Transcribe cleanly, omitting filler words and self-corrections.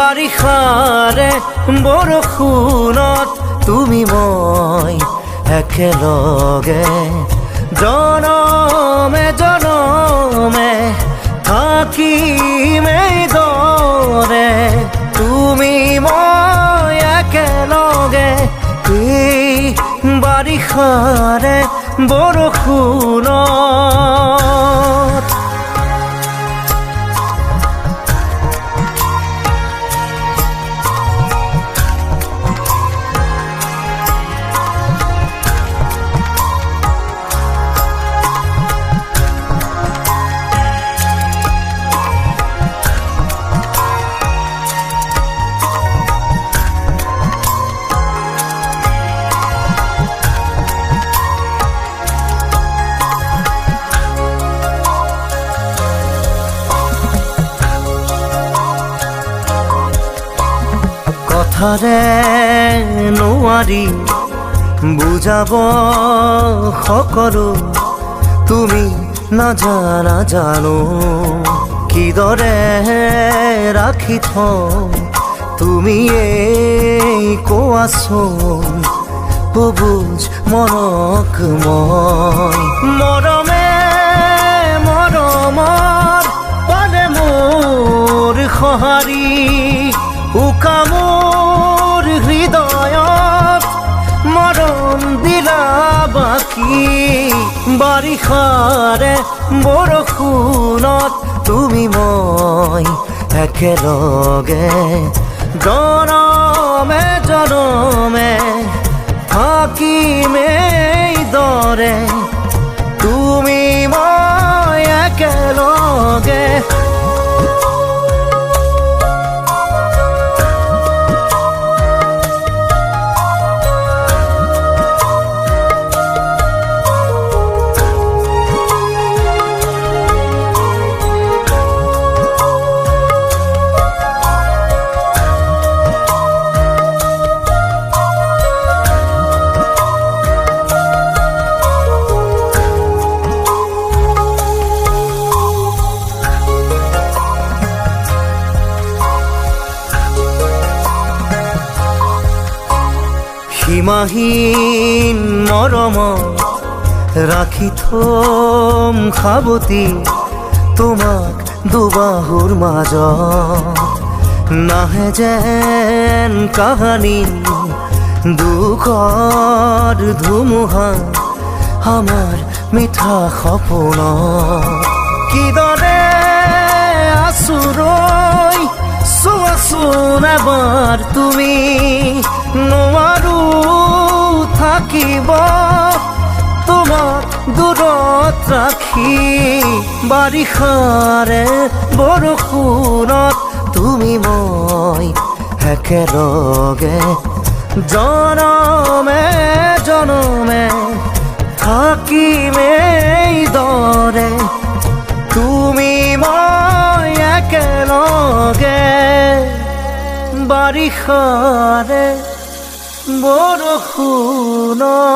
বাৰিষাৰে বৰষুণত তুমি মই একেলগে জনমে জনমে থাকিম এইদৰে তুমি মই একেলগে এই বাৰিষাৰে বৰষুণত কথাৰে নোৱাৰি বুজাব সকলো তুমি নাজানা জানো কিদৰে ৰাখি থওঁ তুমি কোৱাচোন বুজ মনক মই মৰমে মৰমৰ পালে মোৰ সঁহাৰি উকা মোৰ হৃদয়ত মৰম দিলা বাকী বাৰিষাৰে বৰষুণত তুমি মই একেলগে জনমে জনমে থাকিম এইদৰে তুমি মই একেলগে সীমাহীন মৰমত ৰাখি থম সাৱটি তোমাক দুবাহুৰ মাজত নাহে যেন কাহানী দুখৰ ধুমুহা আমাৰ মিঠা সপোনত কিদৰে আছো ৰৈ চোৱাচোন এবাৰ তুমি নোৱাৰো থাকিব তোমাক দূৰত ৰাখি বাৰিষাৰে বৰষুণত তুমি মই একেলগে জনমে জনমে থাকিম এইদৰে তুমি মই একেলগে বাৰিষাৰে বৰষুণত